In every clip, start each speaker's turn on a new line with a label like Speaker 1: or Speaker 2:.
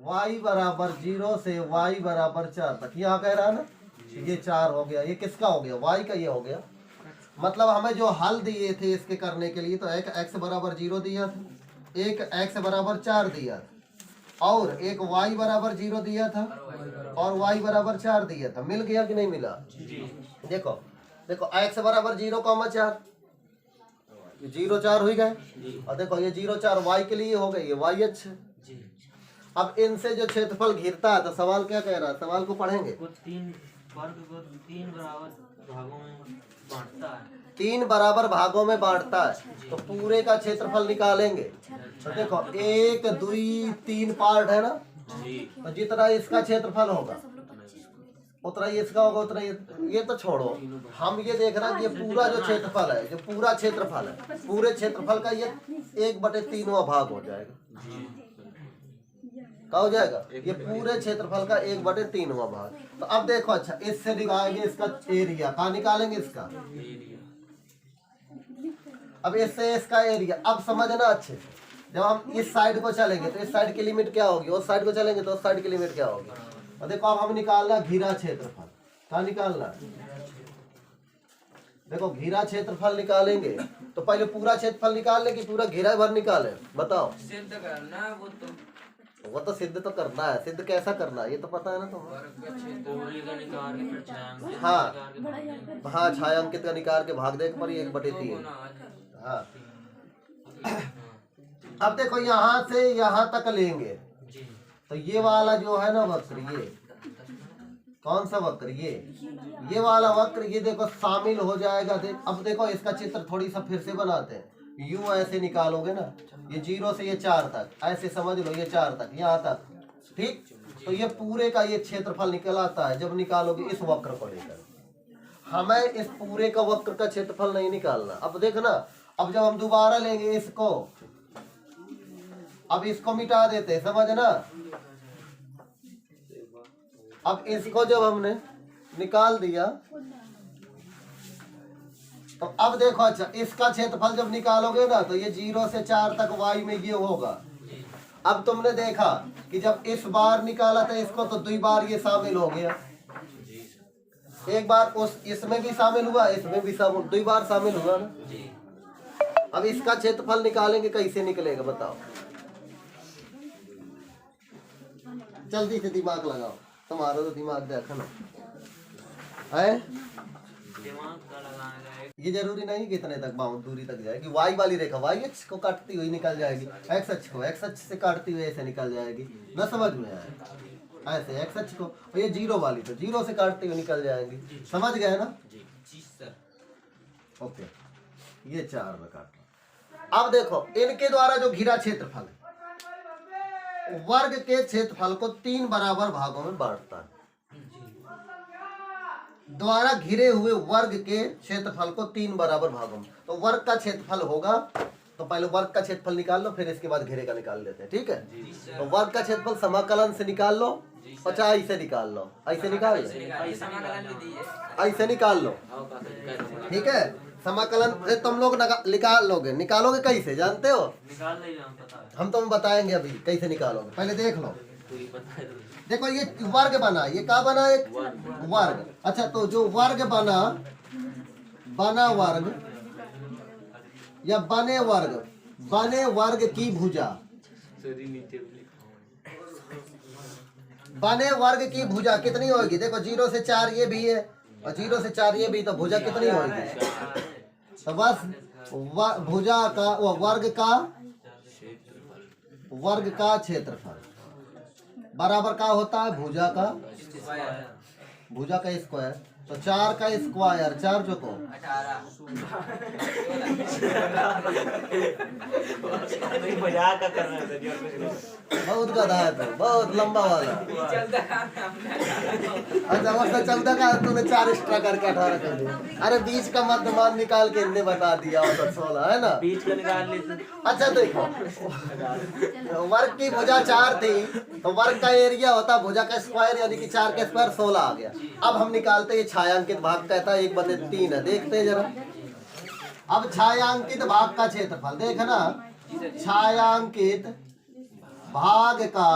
Speaker 1: y बराबर 0 से y बराबर 4 तक। यहाँ कह रहा है ना ये 4 हो गया, ये किसका हो गया, y का ये हो गया। मतलब हमें जो हल दिए थे इसके करने के लिए, तो एक x बराबर 0 दिया था, एक x बराबर 4 दिया था, और एक y बराबर 0 दिया था, और y बराबर 4 दिया था। मिल गया कि नहीं मिला? देखो देखो x बराबर 0, 4 0 4 हो गए, और देखो ये 0 4 y के लिए हो गए, ये y अच्छे। अब इनसे जो क्षेत्रफल घिरता है, तो सवाल क्या कह रहा है, सवाल को पढ़ेंगे।
Speaker 2: तीन वर्ग को तीन बराबर भागों में बांटता है,
Speaker 1: 3 बराबर भागों में बांटता है, तो पूरे का क्षेत्रफल निकालेंगे। तो देखो 1 2 3 पार्ट है ना, तो जितना इसका क्षेत्रफल होगा उतना ही इसका होगा, उतना ये तो छोड़ो, हम ये देख रहे हैं कि ये पूरा जो क्षेत्रफल है, जो पूरा क्षेत्रफल है, पूरे क्षेत्रफल का ये 1/3वां भाग हो जाएगा। क्या हो जाएगा? ये पूरे क्षेत्रफल का 1/3वां भाग। तो अब देखो, अच्छा इससे निकालेंगे इसका एरिया, कहाँ निकालेंगे इसका, अब इससे इसका एरिया। अब समझना अच्छे से, जब हम इस साइड को चलेंगे तो इस साइड की लिमिट क्या होगी, उस साइड को चलेंगे तो उस साइड की लिमिट क्या होगी। और देखो अब हम निकालना घिरा क्षेत्रफल, कहाँ निकालना, देखो घिरा क्षेत्रफल निकालेंगे तो पहले पूरा क्षेत्रफल निकालने की पूरा घेरा भर निकाले, बताओ।
Speaker 2: सिद्ध करना
Speaker 1: वो तो सिद्ध तो करना है, सिद्ध कैसा करना है ये तो पता है ना तुम्हें। हाँ हाँ, छायांकित का निकाल के भाग दे पर 1/3। हाँ अब देखो यहाँ से यहाँ तक लेंगे, तो ये वाला जो है ना वक्र, ये कौन सा वक्र, ये वाला वक्र, ये देखो शामिल हो जाएगा। अब देखो इसका चित्र थोड़ी सा फिर से बनाते हैं। यू ऐसे निकालोगे ना, ये 0 से ये 4 तक, ऐसे समझ लो, ये 4 तक, यहाँ तक, ठीक। तो ये पूरे का ये क्षेत्रफल निकल आता है जब निकालोगे इस वक्र को लेकर। हमें इस पूरे का वक्र का क्षेत्रफल नहीं निकालना। अब देखना, अब जब हम दोबारा लेंगे इसको, अब इसको मिटा देते, समझना। अब इसको जब हमने निकाल दिया, तो अब देखो, अच्छा इसका क्षेत्रफल जब निकालोगे ना, तो ये 0 से 4 तक y में ये होगा। अब तुमने देखा कि जब इस बार निकाला था इसको, तो 2 बार ये शामिल हो गया, एक बार उस इसमें भी शामिल हुआ, इसमें भी शामिल, 2 बार शामिल हुआ ना। अब इसका क्षेत्रफल निकालेंगे, कैसे निकलेगा बताओ, जल्दी से दिमाग लगाओ, तुम्हारा तो दिमाग देखा ना है। ये जरूरी नहीं कि इतने तक बाउंड दूरी तक जाएगी, वाई वाली रेखा वाई अक्ष को काटती हुई निकल जाएगी, एक्स अक्ष को एक्स अक्ष से काटती हुई ऐसे निकल जाएगी, न समझ में आए, ऐसे एक्स अक्ष को, और ये 0 वाली तो 0 से काटती हुई निकल जाएगी, समझ गए ना। ओके, ये 4 में काट। अब देखो इनके द्वारा जो घिरा क्षेत्रफल है, वर्ग के क्षेत्रफल को 3 बराबर भागों में बांटता है। द्वारा घिरे हुए वर्ग के क्षेत्रफल को 3 बराबर भागों में, तो वर्ग का क्षेत्रफल होगा, तो पहले वर्ग का क्षेत्रफल निकाल लो, फिर इसके बाद घेरे का निकाल लेते हैं, ठीक है। तो वर्ग का क्षेत्रफल समाकलन से निकाल लो, 50 से निकाल लो, ऐसे निकाल लो, ऐसे निकाल लो, ठीक है। समाकलन से तुम लोग निकालोगे, निकालोगे कैसे जानते हो, हम तुम बताएंगे अभी कैसे निकालोगे, पहले देख लो। देखो ये वर्ग बना, ये क्या बना, एक वर्ग। अच्छा तो जो वर्ग बना वर्ग या बने वर्ग की भुजा, बने वर्ग की भुजा कितनी होगी, देखो 0 से 4 ये भी है और 0 से 4 ये भी, तो भुजा कितनी होगी, तो बस भुजा का वर्ग का क्षेत्रफल बराबर का होता है भुजा का स्क्वायर, तो 4 का स्क्वायर 4 चौको
Speaker 2: 18।
Speaker 1: बहुत गधा है तो, बहुत लंबा वाला। अच्छा वर्षा 14 का तूने 4 एक्स्ट्रा करके 18 कर दिया। अरे बीच का मध्यमान निकाल के इनने बता दिया, और 16 है ना,
Speaker 2: बीच का निकाल लेते।
Speaker 1: अच्छा देखो वर्ग की भुजा 4 थी, तो वर्ग का एरिया होता भुजा का स्क्वायर, यानी कि 4 का स्क्वायर 16 आ गया। अब हम निकालते हैं छायांकित भाग, कहता है 1/3 है, देखते हैं जरा। अब छायांकित भाग का क्षेत्रफल देखना, छायांकित भाग का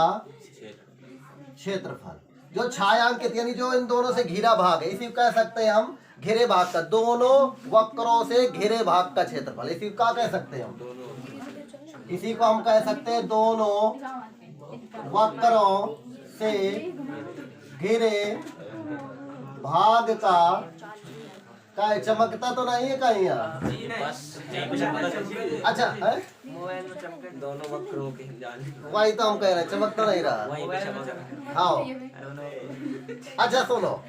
Speaker 1: क्षेत्रफल। जो छायांकित यानी जो इन दोनों से घिरा भाग है, इसी को कह सकते हैं हम घिरे भाग का, दोनों वक्रों से घिरे भाग का क्षेत्रफल। इसी को क्या कह सकते हैं हम? इसी को हम कह सकते हैं दोनों वक्रों से घिरे भाग का चमकता तो नहीं है कहीं यहाँ? अच्छा है?
Speaker 2: दोनों वक्रों के
Speaker 1: वही तो हम कह रहे हैं, चमक तो नहीं रहा। हाँ अच्छा सुनो,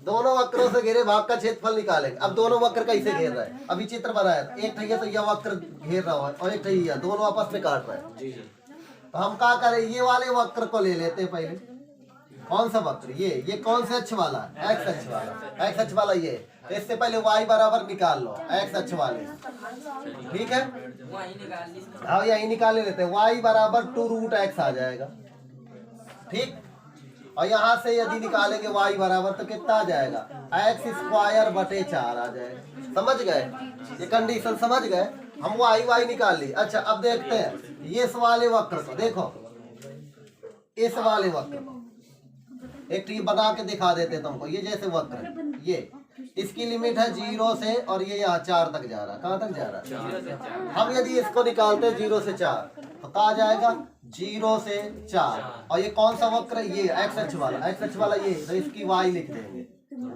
Speaker 1: दोनों वक्रों से घिरे भाग का क्षेत्रफल निकालेंगे। अब दोनों वक्र कैसे घेर रहे हैं? अभी चित्र बनाया था, एक ठैया तो यह वक्र घेर रहा है और एक ठैया, दोनों आपस में काट रहे हैं। तो हम क्या करें, ये वाले वक्र को ले लेते हैं पहले। कौन सा वक्र? ये कौन से अक्ष वाला? एक्स अक्ष वाला। एक्स अक्ष वाला ये, तो इससे पहले y बराबर निकाल लो एक्स अक्ष वाले, ठीक है? हाँ यही निकाल लेते हैं, y बराबर 2√x आ जाएगा, ठीक। और यहाँ से यदि निकालेंगे y बराबर तो कितना आ जाएगा? x²/4 आ जाएगा। समझ गए? ये कंडीशन समझ गए? हम y निकाल ली। अच्छा अब देखते हैं ये इस वाले वक्र को, देखो इस वाले वक्र को एक ट्री बना के दिखा देते तुमको। ये जैसे वक्र है, ये इसकी लिमिट है 0 से और ये यहाँ 4 तक जा रहा है। कहाँ तक जा रहा है? हम यदि इसको निकालते हैं 0 से 4 तो कहाँ जाएगा? 0 से 4। और ये कौन सा वक्र है? ये एक्स अक्ष वाला। एक्स अक्ष वाला ये, तो इसकी y लिख देंगे।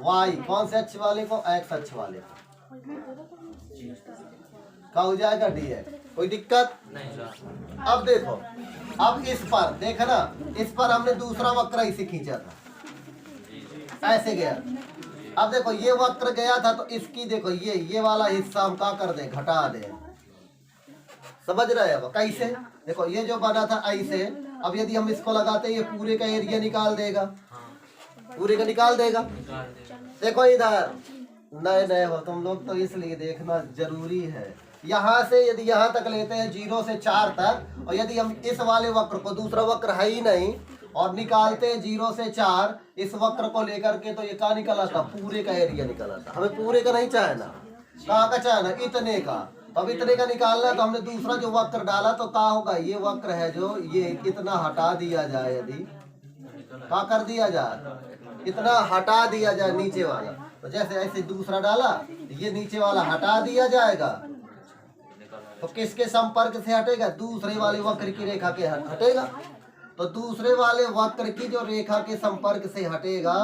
Speaker 1: y कौन से अक्ष वाले को? एक्स अक्ष वाले को। क्या हो जाएगा? dx। कोई दिक्कत नहीं। अब देखो, अब इस पर देखा ना, इस पर हमने दूसरा वक्र इसे खींचा था, ऐसे गया। अब देखो ये वक्र गया था तो इसकी देखो ये वाला हिस्सा हम क्या कर दें? घटा दें। समझ रहे हो कैसे? देखो ये जो बना था ऐसे, अब यदि हम इसको लगाते ये पूरे का एरिया निकाल देगा, पूरे का निकाल देगा। देखो इधर नए नए हो तुम लोग तो इसलिए देखना जरूरी है। यहाँ से यदि यहाँ तक लेते हैं 0 से 4 तक, और यदि हम इस वाले वक्र को, दूसरा वक्र है ही नहीं, और निकालते हैं 0 से 4 इस वक्र को लेकर के, तो ये क्या निकला था? पूरे का एरिया निकला था। हमें पूरे का नहीं चाहना, कहाँ का चाहना? इतने का। तो अब इतने का निकालना तो हमने दूसरा जो वक्र डाला तो क्या होगा? ये वक्र है जो ये इतना हटा दिया जाए, यदि क्या कर दिया जाए? इतना हटा दिया जाए नीचे वाला, तो जैसे ऐसे दूसरा डाला ये नीचे वाला हटा दिया जाएगा, तो किसके संपर्क से हटेगा? दूसरे वाले वक्र की रेखा के हटेगा। तो दूसरे वाले वक्र की जो रेखा के संपर्क से हटेगा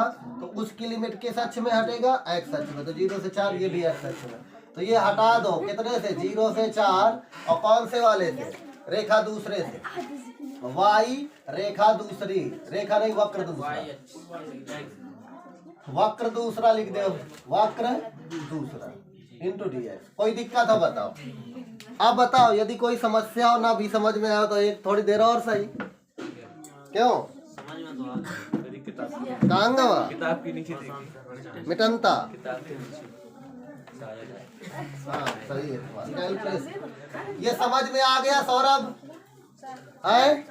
Speaker 1: तो उसकी लिमिट किस अक्ष में हटेगा? एक्स अक्ष में। तो 0 से 4 ये भी एक्स अक्ष में। तो ये हटा दो कितने से? 0 से 4। और कौन से वाले से? रेखा दूसरे से, y रेखा दूसरी, रेखा नहीं वक्र दूसरा, वक्र दूसरा लिख दो, वक्र दूसरा इंटू dx। कोई दिक्कत हो बताओ? अब बताओ यदि कोई समस्या हो ना भी समझ में आए तो एक थोड़ी देर और सही। क्यों?
Speaker 2: समझ में तो आ
Speaker 1: कांगवा
Speaker 2: किताब के नीचे देखिए,
Speaker 1: मिटनता।
Speaker 2: किताब के नीचे
Speaker 1: हाँ सही है। कैलकुलेशन ये समझ में आ गया सौरभ? है?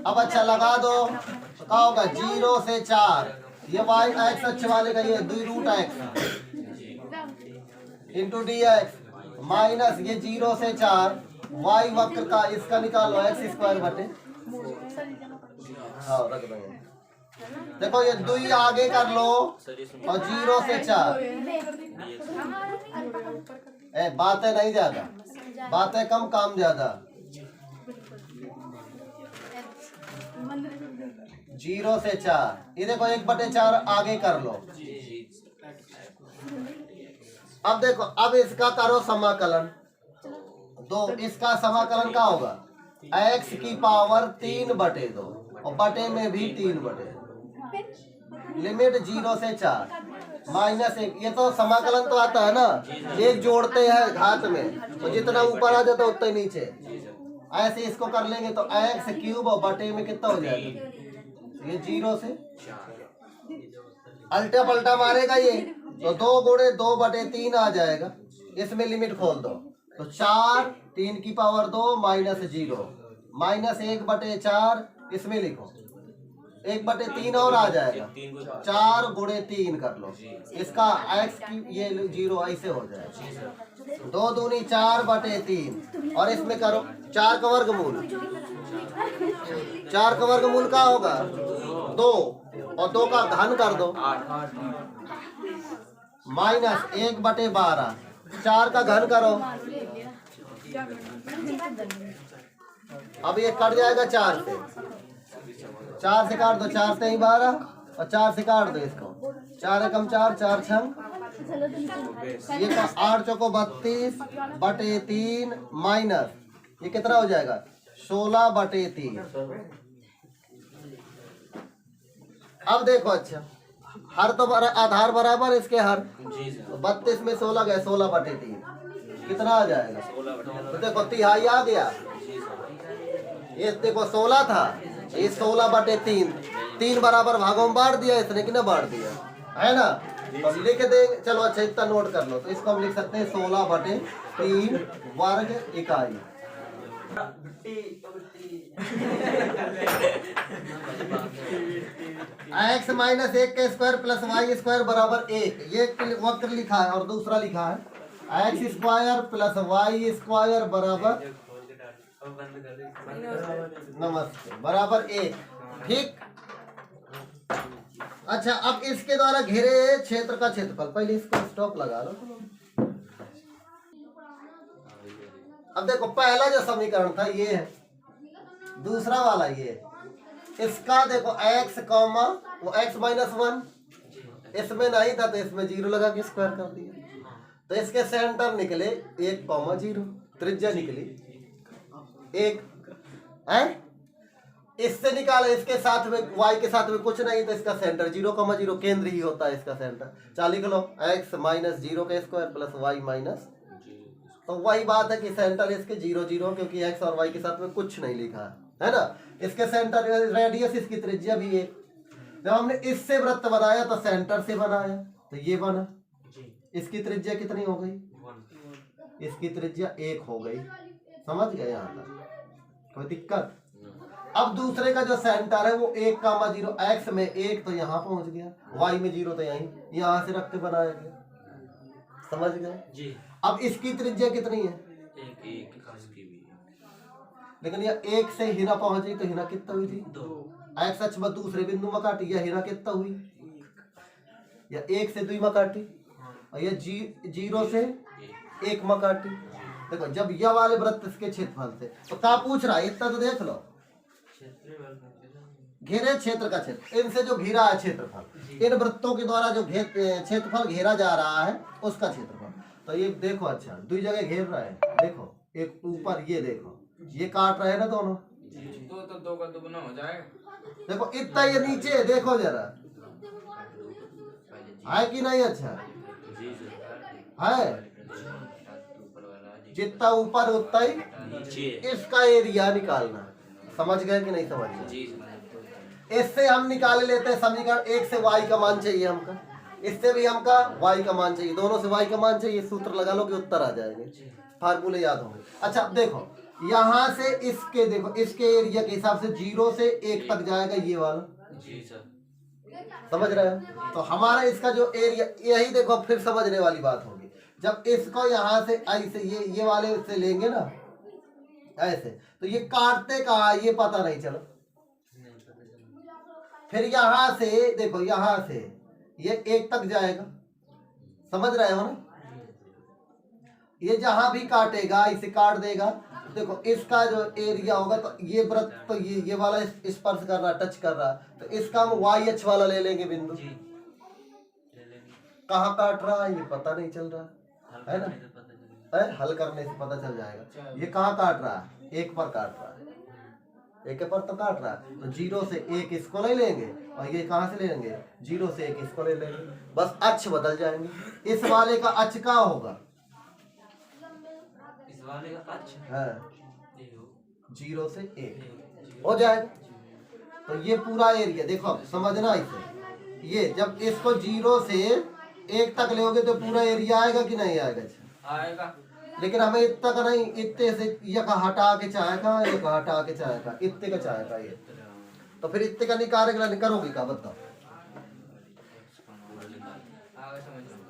Speaker 1: अब अच्छा लगा दो तो क्या होगा? 0 से 4 ये y एक्स अक्ष वाले का ये 2√x इंटू dx माइनस ये 0 से 4 y वक्र का इसका निकालो x²/। हाँ रख देंगे। देखो ये 2 आगे कर लो और 0 से 4। बातें नहीं ज्यादा, बातें कम काम ज्यादा। 0 से 4 ये देखो 1/4 आगे कर लो। अब देखो अब इसका करो समाकलन, दो इसका समाकलन क्या होगा? x की पावर 3/2 और बटे में भी 3/2, लिमिट 0 से 4 माइनस 1। ये तो समाकलन तो आता है ना, एक जोड़ते हैं घात में तो जितना ऊपर आ जाता है उतना ही नीचे। ऐसे इसको कर लेंगे तो x³ और बटे में कितना हो जाएगा? ये 0 से अल्टा पलटा मारेगा ये तो 2 गुणे 2/3 आ जाएगा। इसमें लिमिट खोल दो तो 4 3 की पावर 2 माइनस 0 माइनस 1/4 इसमें लिखो 1/3 और आ जाएगा। 4 गुणे 3 कर लो, इसका x की ये 0 ऐसे हो जाएगा। 2 दूनी 4/3 और इसमें करो 4 का वर्गमूल 4 का वर्गमूल का होगा 2 और 2 का घन कर दो -1/12। 4 का घन करो, अब ये कट जाएगा 4 से, 4 से काट दो, 4 से 12 और 4 से काट दो इसको, 4 एकम 4, 4 छंग ये का 8 चौको 32/3 माइनस ये कितना हो जाएगा 16/3। अब देखो अच्छा हर तो आधार बराबर इसके हर, 32 में 16 गए 16/3 कितना आ जाएगा, तो देखो तिहाई आ गया, ये देखो 16 था, ये 16/3, 3 बराबर भागों में बांट दिया इसने कि ना बांट दिया, है ना। तो लिख देंगे, चलो अच्छा इतना नोट कर लो, तो इसको हम लिख सकते हैं 16/3 वर्ग इकाई। x - 1 का स्क्वायर प्लस वाई स्क्वायर बराबर 1, ये वक्र लिखा है और दूसरा लिखा है x square plus y square बराबर नमस्ते बराबर 1, ठीक। अच्छा अब इसके द्वारा घेरे क्षेत्र का क्षेत्रफल, पहले इसको स्टॉप लगा लो। अब देखो पहला जो समीकरण था ये है, दूसरा वाला ये, इसका देखो x कॉमा वो x - 1 इसमें नहीं था तो इसमें 0 लगा के स्क्वायर कर दिया, तो इसके सेंटर निकले 1,0, त्रिज्या निकली 1 है, इससे निकाला, इसके साथ में y के साथ में कुछ नहीं तो इसका सेंटर 0,0 केंद्र ही होता है इसका सेंटर। चल लिख लो x - 0 का स्क्वायर प्लस y माइनस, तो वही बात है कि सेंटर इसके 0 0 क्योंकि x और y के साथ में कुछ नहीं लिखा है ना। इसके सेंटर रेडियस इसकी त्रिज्या भी 1, जब हमने इससे वृत्त बनाया तो सेंटर से बनाया तो ये बना, इसकी त्रिज्या कितनी हो गई, इसकी त्रिज्या 1 हो गई, समझ गए यहाँ तक कोई दिक्कत। अब दूसरे का जो सेंटर है वो 1,0, x में 1 तो यहाँ पहुंच गया, y में 0 तो यहाँ से रख के बनाया गया, समझ गए जी। अब इसकी त्रिज्या कितनी है, लेकिन यह 1 से हिना पहुंची तो हिना कितना हुई थी 2, x अक्ष में दूसरे बिंदु में काटी, यह हिना कितना हुई, या 1 से 2 में काटी और यह 0 से 1 में काटी। देखो जब यह वाले वृत्त इसके क्षेत्रफल से, तो क्या पूछ रहा है इतना तो देख लो, घेरे क्षेत्र का क्षेत्र, इनसे जो घेरा है क्षेत्रफल, इन वृत्तों के द्वारा जो क्षेत्रफल घेरा जा रहा है उसका क्षेत्रफल। तो ये देखो अच्छा 2 जगह घेर रहा है, देखो एक ऊपर ये देखो ये काट रहे हैं ना दोनों,
Speaker 3: 2 का 2 हो जाएगा,
Speaker 1: देखो इतना ये नीचे देखो जरा है कि नहीं, अच्छा है, जितना ऊपर उतना ही इसका एरिया निकालना, समझ गए कि नहीं समझ गए। इससे हम निकाल लेते हैं समीकरण 1 से y का मान चाहिए हमका, इससे भी हमका y का मान चाहिए, दोनों से y का मान चाहिए, सूत्र लगा लो कि उत्तर आ जाएंगे, फार्मूले याद होंगे। अच्छा अब देखो यहाँ से इसके देखो इसके एरिया के हिसाब से 0 से 1 तक जाएगा ये वाला, समझ रहे हो, तो हमारा इसका जो एरिया यही देखो फिर समझने वाली बात होगी, जब इसको यहाँ से ऐसे ये वाले से लेंगे ना ऐसे, तो ये काटते कहाँ ये पता नहीं चलो, फिर यहाँ से देखो यहाँ से ये 1 तक जाएगा, समझ रहे हो ना, ये जहां भी काटेगा इसे काट देगा, देखो इसका जो एरिया होगा तो ये वृत्त तो ये वाला स्पर्श कर रहा टच कर रहा, तो इसका हम वाई अक्ष वाला ले लेंगे बिंदु, कहाँ काट रहा है ये पता नहीं चल रहा है ना, हल करने से पता चल जाएगा ये कहाँ काट रहा है, 1 पर काट रहा है, 1 पर तो काट रहा है, तो 0 से 1 इसको ले लेंगे और ये कहाँ से ले लेंगे 0 से 1 इसको ले लेंगे, बस अक्ष बदल जाएंगे। इस वाले का अक्ष क्या होगा,
Speaker 2: इस वाले का अक्ष
Speaker 1: है 0 से 1 हो जाएगा, तो ये पूरा एरिया देखो समझना इसे, ये जब इसको 0 से 1 तक लेोगे तो पूरा एरिया आएगा कि नहीं आएगा,
Speaker 3: आएगा,
Speaker 1: लेकिन हमें इतना का नहीं, इतने से ये का हटा के चाहेगा, ये का हटा के चाहेगा, इतने का चाहेगा ये, तो फिर इतने का निकालेगा करोगे क्या बताओ,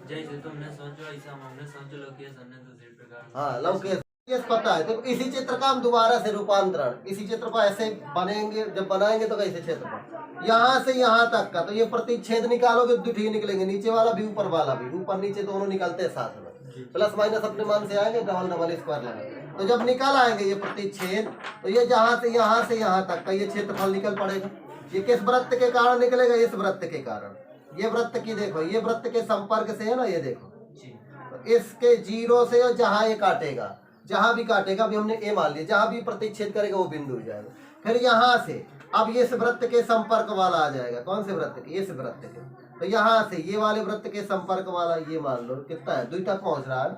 Speaker 2: जैसे तुमने सोचो ऐसा हमने सोच लो कि हमने दूसरे प्रकार
Speaker 1: हाँ लव के ये पता है। तो इसी चित्र का हम दोबारा से रूपांतरण, इसी चित्र को ऐसे बनेंगे, जब बनाएंगे तो कैसे क्षेत्रफल यहाँ से यहाँ तक का, तो ये प्रतिच्छेद निकालोगे तो ठीक निकलेंगे, नीचे वाला भी ऊपर वाला भी, ऊपर नीचे दोनों निकलते हैं साथ में, प्लस माइनस अपने मान से आएंगे, डबल डबल स्क्वायर लगा, तो जब निकल आएंगे ये प्रतिच्छेद, तो ये जहाँ से यहाँ तक का ये क्षेत्रफल निकल पड़ेगा। ये किस वृत्त के कारण निकलेगा? इस वृत्त के कारण। ये वृत्त की देखो, ये वृत्त के संपर्क से है ना, ये देखो, तो इसके जीरो से और जहाँ ये काटेगा, जहां भी काटेगा, अभी हमने ए मान लिया, जहां भी प्रतिच्छेद करेगा वो बिंदु हो जाएगा। फिर यहां से अब ये इस वृत्त के संपर्क वाला आ जाएगा, कौन से वृत्त के? इस वृत्त के। तो यहां से ये वाले वृत्त के संपर्क वाला, ये मान लो कितना है, 2 तक पहुंच रहा है,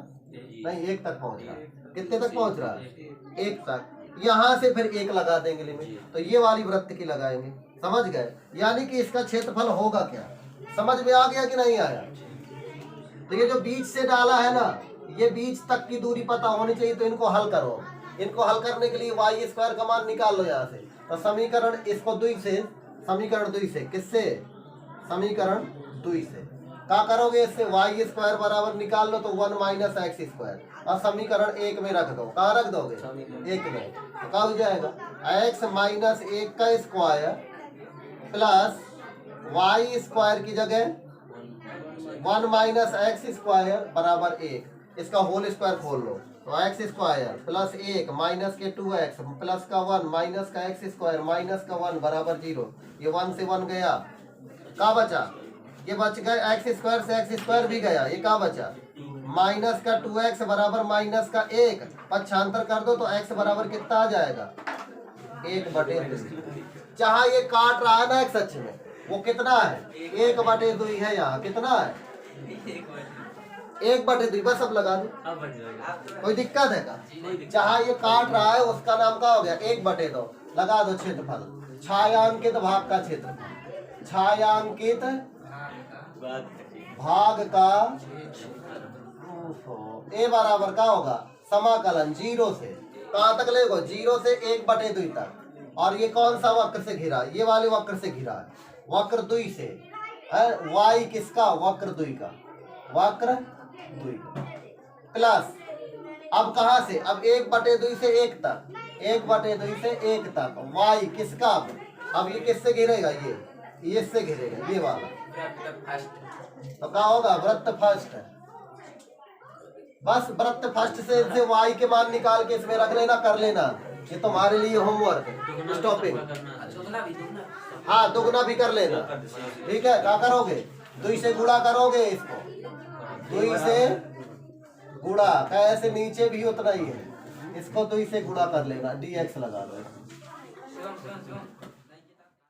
Speaker 1: नहीं 1 तक पहुंच रहा है, कितने तक पहुंच रहा है? 1 तक। यहां से फिर 1 लगा देंगे लिमिट, तो ये वाली वृत्त की लगाएंगे, समझ गए? यानी कि इसका क्षेत्रफल होगा क्या, समझ में आ गया कि नहीं आया? तो ये जो बीच से डाला है ना, ये बीच तक की दूरी पता होनी चाहिए, तो इनको हल करो। इनको हल करने के लिए वाई स्क्वायर का मान निकाल लो यहाँ से, तो समीकरण इसको 2 से, समीकरण 2 से, किससे? समीकरण 2 से क्या करोगे? इससे वाई स्क्वायर बराबर निकाल लो, तो 1 माइनस एक्स स्क्वायर, और समीकरण 1 में रख दो। कहाँ रख दोगे? 1 में। तो क्या हो जाएगा? x माइनस 1 का स्क्वायर प्लस वाई स्क्वायर की जगह 1 माइनस एक्स स्क्वायर बराबर 1, इसका होल स्क्वायर खोल लो, तो एक्स स्क्वायर प्लस 1 माइनस के 2x प्लस का 1 माइनस का एक्स स्क्वायर माइनस का 1 बराबर 0। ये 1 से 1 गया, क्या बचा? ये बच गया एक्स स्क्वायर से एक्स स्क्वायर भी गया, ये क्या बचा? माइनस का 2x बराबर माइनस का 1, पक्षांतर कर दो तो x बराबर कितना आ जाएगा? 1/2। जहाँ ये काट रहा है ना x अक्ष में, वो कितना है? 1/2 है। यहाँ कितना है? 1/2। बस अब लगा दो, कोई दिक्कत है का? जहाँ ये काट रहा है उसका नाम क्या हो गया? 1/2। लगा दो क्षेत्रफल, छायांकित भाग का क्षेत्रफल, छायांकित भाग का ए बराबर क्या होगा? समाकलन 0 से कहाँ तक लेगो? 0 से 1/2 तक। और ये कौन सा वक्र से घिरा? ये वाले वक्र से घिरा है, वक्र 2 से है। वाई किसका? वक्र 2 का, वक्र 2 का। प्लस अब कहाँ से? अब 1/2 से 1 तक, 1/2 से 1 तक वाई किसका? अब ये किससे घिरेगा? ये इससे घिरेगा, ये वाला। तो क्या होगा? वृत्त फर्स्ट। बस वृत्त फर्स्ट से वाई के मान निकाल के इसमें रख लेना, कर लेना, ये तुम्हारे लिए होमवर्क, स्टॉपिंग। हाँ, दुगना भी कर लेना, ठीक है? क्या करोगे? 2 से गुणा करोगे इसको, 2 से गुणा, कैसे नीचे भी उतना ही है, इसको 2 से गुणा कर लेना, dx लगा दो।